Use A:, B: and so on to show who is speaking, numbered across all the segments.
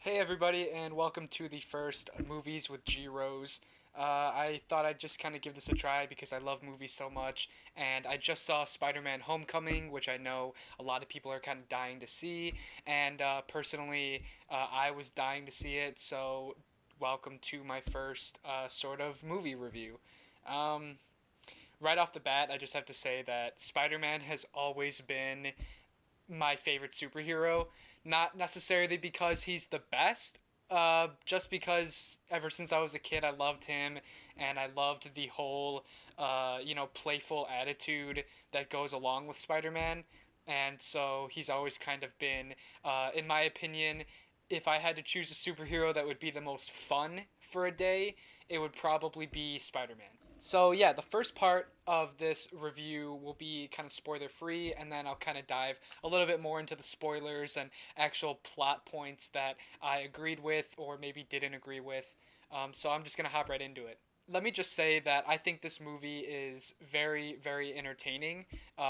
A: Hey everybody, and welcome to the first Movies with G Rose. I thought I'd just kind of give this a try because I love movies so much, and I just saw Spider-Man: Homecoming, which I know a lot of people are kind of dying to see, and personally, I was dying to see it. So, welcome to my first sort of movie review. Um, right off the bat, I just have to say that Spider-Man has always been my favorite superhero. Not necessarily because he's the best, just because ever since I was a kid, I loved him, and I loved the whole, playful attitude that goes along with Spider-Man. And so he's always kind of been, in my opinion, if I had to choose a superhero that would be the most fun for a day, it would probably be Spider-Man. So yeah, the first part of this review will be kind of spoiler free, and then I'll kind of dive a little bit more into the spoilers and actual plot points that I agreed with or maybe didn't agree with. So I'm just gonna hop right into it. Let me just say that I think this movie is very, very entertaining.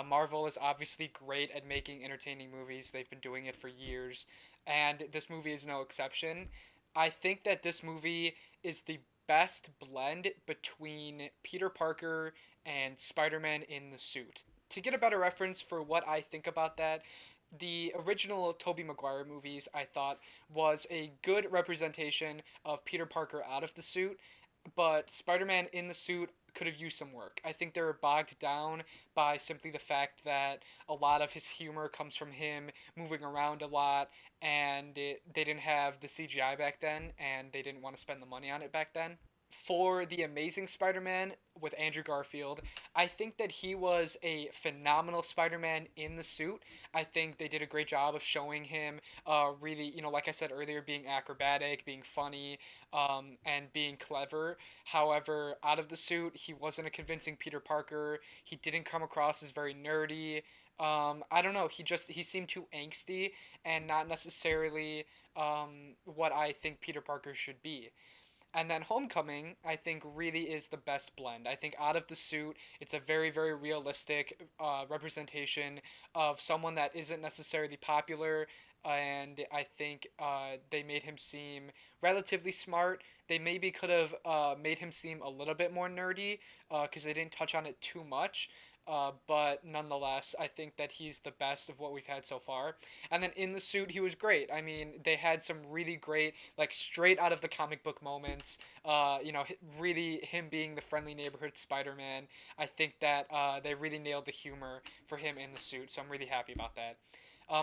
A: Marvel is obviously great at making entertaining movies. They've been doing it for years, and this movie is no exception. I think that this movie is the best blend between Peter Parker and Spider Man in the suit. To get a better reference for what I think about that, the original Tobey Maguire movies I thought was a good representation of Peter Parker out of the suit, but Spider-Man in the suit could have used some work. I think they were bogged down by simply the fact that a lot of his humor comes from him moving around a lot, and they didn't have the CGI back then, and they didn't want to spend the money on it back then. For the Amazing Spider-Man with Andrew Garfield, I think that he was a phenomenal Spider-Man in the suit. I think they did a great job of showing him really, like I said earlier, being acrobatic, being funny, and being clever. However, out of the suit, he wasn't a convincing Peter Parker. He didn't come across as very nerdy. I don't know. He seemed too angsty and not necessarily what I think Peter Parker should be. And then Homecoming, I think, really is the best blend. I think out of the suit, it's a very, very realistic representation of someone that isn't necessarily popular. And I think they made him seem relatively smart. They maybe could have made him seem a little bit more nerdy because they didn't touch on it too much. But nonetheless, I think that he's the best of what we've had so far. And then in the suit, he was great. I mean, they had some really great, like straight out of the comic book moments. Really him being the friendly neighborhood Spider-Man. I think that they really nailed the humor for him in the suit. So I'm really happy about that.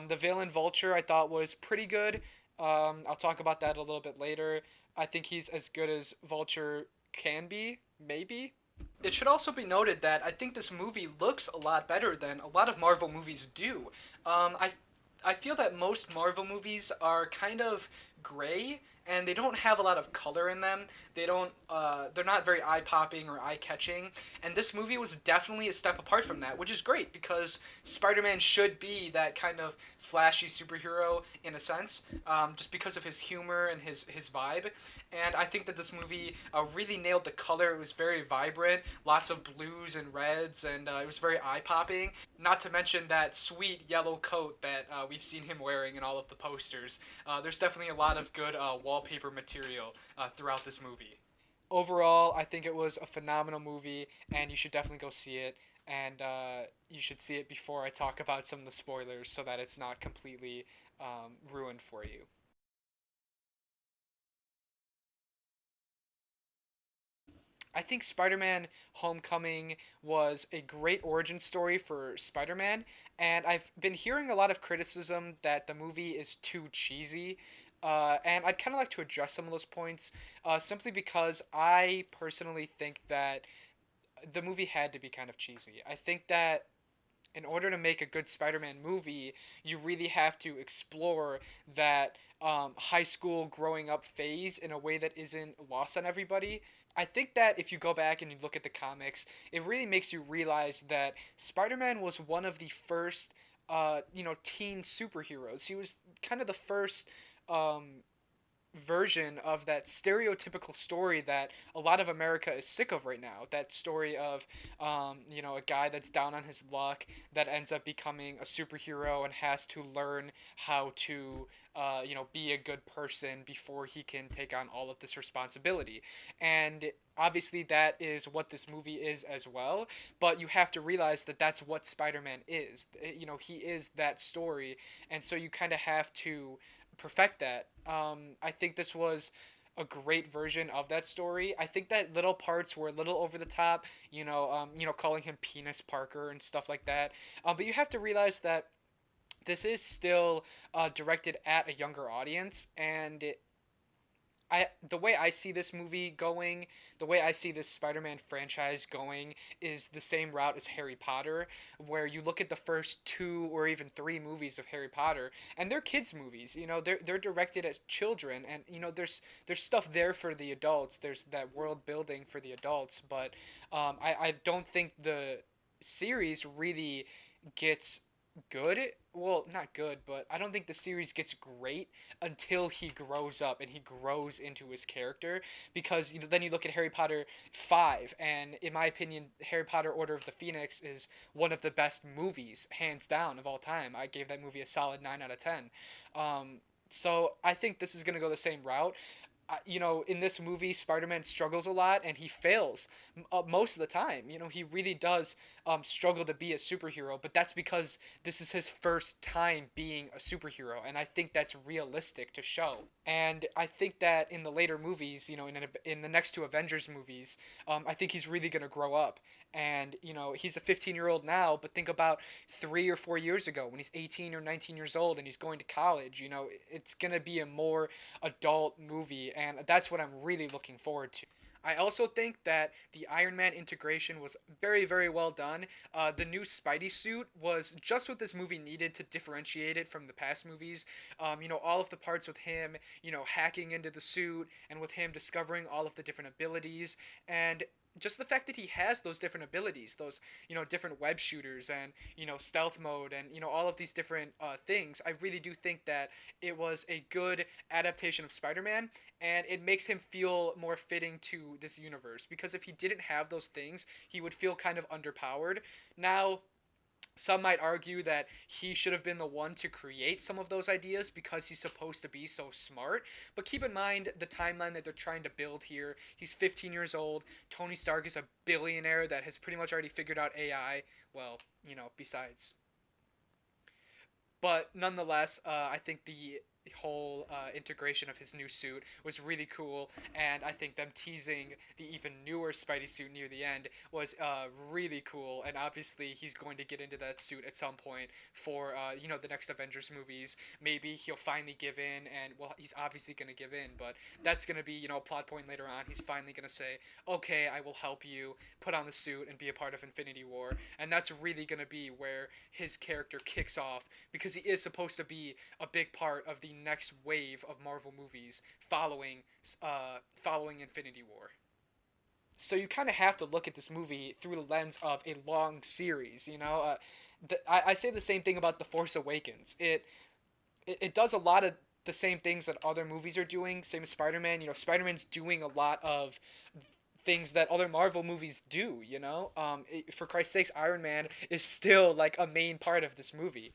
A: The villain Vulture I thought was pretty good. I'll talk about that a little bit later. I think he's as good as Vulture can be, maybe. It should also be noted that I think this movie looks a lot better than a lot of Marvel movies do. I feel that most Marvel movies are kind of gray and they don't have a lot of color in them. They're not very eye popping or eye catching. And this movie was definitely a step apart from that, which is great because Spider-Man should be that kind of flashy superhero in a sense, just because of his humor and his vibe. And I think that this movie really nailed the color. It was very vibrant, lots of blues and reds, and it was very eye popping. Not to mention that sweet yellow coat that we've seen him wearing in all of the posters. There's definitely a lot of good wallpaper material throughout this movie. Overall, I think it was a phenomenal movie, and you should definitely go see it. And you should see it before I talk about some of the spoilers so that it's not completely ruined for you. I think Spider Man Homecoming was a great origin story for Spider Man, and I've been hearing a lot of criticism that the movie is too cheesy. And I'd kind of like to address some of those points simply because I personally think that the movie had to be kind of cheesy. I think that in order to make a good Spider-Man movie, you really have to explore that high school growing up phase in a way that isn't lost on everybody. I think that if you go back and you look at the comics, it really makes you realize that Spider-Man was one of the first, teen superheroes. He was kind of the first um, version of that stereotypical story that a lot of America is sick of right now. That story of, a guy that's down on his luck that ends up becoming a superhero and has to learn how to, be a good person before he can take on all of this responsibility. And obviously, that is what this movie is as well. But you have to realize that that's what Spider-Man is. He is that story, and so you kind of have to perfect that. I think this was a great version of that story. I think that little parts were a little over the top, calling him Penis Parker and stuff like that. But you have to realize that this is still directed at a younger audience, and the way I see this movie going, the way I see this Spider-Man franchise going is the same route as Harry Potter, where you look at the first two or even three movies of Harry Potter, and they're kids movies. They're directed at children, and there's stuff there for the adults. There's that world building for the adults, but I don't think the series really gets good. Well, not good, but I don't think the series gets great until he grows up and he grows into his character. Because then you look at Harry Potter 5, and in my opinion, Harry Potter Order of the Phoenix is one of the best movies, hands down, of all time. I gave that movie a solid 9 out of 10. So I think this is going to go the same route. In this movie, Spider-Man struggles a lot and he fails most of the time. He really does struggle to be a superhero, but that's because this is his first time being a superhero, and I think that's realistic to show. And I think that in the later movies, in the next two Avengers movies, I think he's really going to grow up. And, he's a 15-year-old now, but think about 3 or 4 years ago when he's 18 or 19 years old and he's going to college. It's going to be a more adult movie, and that's what I'm really looking forward to. I also think that the Iron Man integration was very, very well done. The new Spidey suit was just what this movie needed to differentiate it from the past movies. All of the parts with him, hacking into the suit, and with him discovering all of the different abilities, and just the fact that he has those different abilities, those different web shooters and stealth mode and all of these different things. I really do think that it was a good adaptation of Spider-Man, and it makes him feel more fitting to this universe, because if he didn't have those things, he would feel kind of underpowered. Now, some might argue that he should have been the one to create some of those ideas because he's supposed to be so smart. But keep in mind the timeline that they're trying to build here. He's 15 years old. Tony Stark is a billionaire that has pretty much already figured out AI. Well, besides. But nonetheless, I think the whole integration of his new suit was really cool, and I think them teasing the even newer Spidey suit near the end was really cool. And obviously, he's going to get into that suit at some point for the next Avengers movies. Maybe he'll finally give in, and well, he's obviously going to give in, but that's going to be a plot point later on. He's finally going to say, "Okay, I will help you put on the suit and be a part of Infinity War," and that's really going to be where his character kicks off, because he is supposed to be a big part of the next wave of Marvel movies following Infinity War. So you kind of have to look at this movie through the lens of a long series. I say the same thing about The Force Awakens. It does a lot of the same things that other movies are doing. Same as Spider-Man. Spider-Man's doing a lot of things that other Marvel movies do. For Christ's sakes, Iron Man is still like a main part of this movie,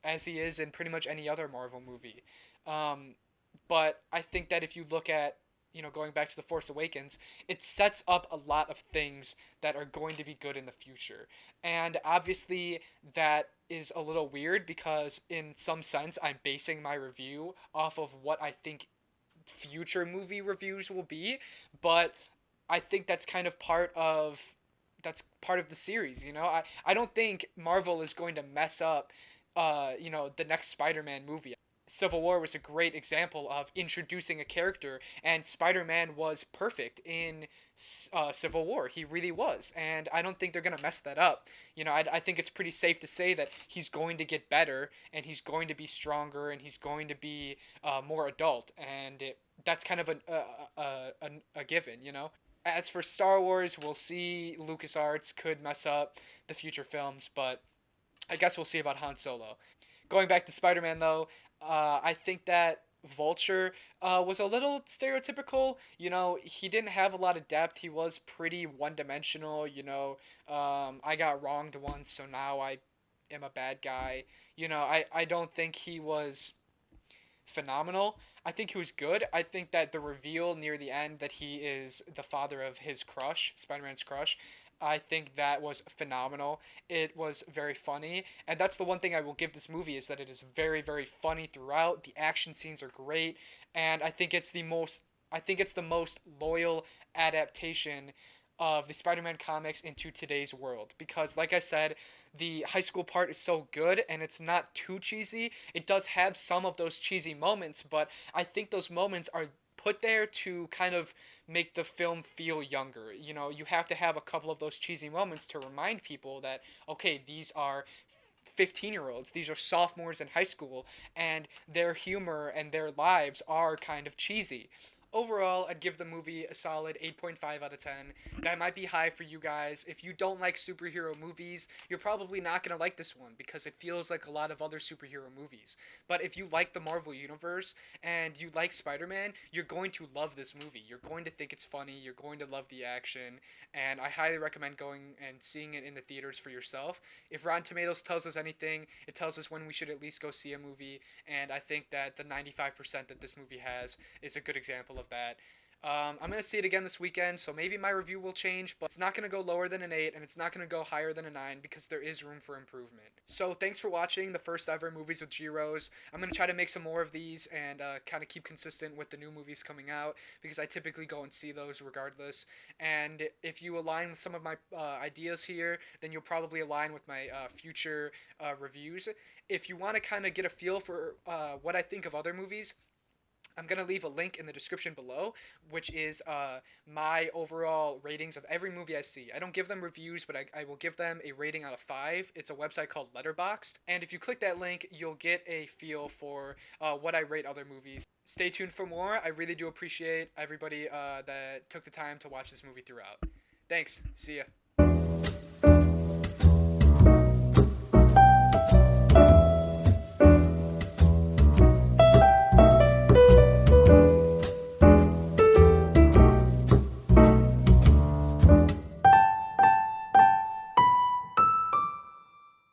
A: as he is in pretty much any other Marvel movie. Um, but I think that if you look at going back to The Force Awakens, it sets up a lot of things that are going to be good in the future. And obviously, that is a little weird because, in some sense, I'm basing my review off of what I think future movie reviews will be, but I think that's part of the series. I don't think Marvel is going to mess up the next Spider-Man movie. Civil War was a great example of introducing a character, and Spider-Man was perfect in Civil War. He really was, and I don't think they're gonna mess that up. I think it's pretty safe to say that he's going to get better, and he's going to be stronger, and he's going to be more adult, and that's kind of a given. As for Star Wars, we'll see. LucasArts could mess up the future films, but I guess we'll see about Han Solo. Going back to Spider-Man, though, I think that Vulture was a little stereotypical. You know, he didn't have a lot of depth. He was pretty one dimensional. You know, I got wronged once, so now I am a bad guy. You know, I don't think he was phenomenal. I think he was good. I think that the reveal near the end that he is the father of his crush, Spider Man's crush, I think that was phenomenal. It was very funny, and that's the one thing I will give this movie is that it is very, very funny throughout. The action scenes are great, and I think it's the most loyal adaptation of the Spider-Man comics into today's world because like I said, the high school part is so good and it's not too cheesy. It does have some of those cheesy moments, but I think those moments are put there to kind of make the film feel younger. You know, you have to have a couple of those cheesy moments to remind people that okay, these are 15-year-olds. These are sophomores in high school and their humor and their lives are kind of cheesy. Overall, I'd give the movie a solid 8.5 out of 10. That might be high for you guys. If you don't like superhero movies, you're probably not going to like this one because it feels like a lot of other superhero movies. But if you like the Marvel Universe and you like Spider Man, you're going to love this movie. You're going to think it's funny, you're going to love the action, and I highly recommend going and seeing it in the theaters for yourself. If Rotten Tomatoes tells us anything, it tells us when we should at least go see a movie, and I think that the 95% that this movie has is a good example of that. I'm going to see it again this weekend, so maybe my review will change, but it's not going to go lower than an 8, and it's not going to go higher than a 9 because there is room for improvement. So thanks for watching the first ever Movies with G Rose. I'm going to try to make some more of these and kind of keep consistent with the new movies coming out because I typically go and see those regardless. And if you align with some of my ideas here, then you'll probably align with my future reviews. If you want to kind of get a feel for what I think of other movies, I'm going to leave a link in the description below, which is my overall ratings of every movie I see. I don't give them reviews, but I will give them a rating out of 5. It's a website called Letterboxd. And if you click that link, you'll get a feel for what I rate other movies. Stay tuned for more. I really do appreciate everybody that took the time to watch this movie throughout. Thanks. See ya.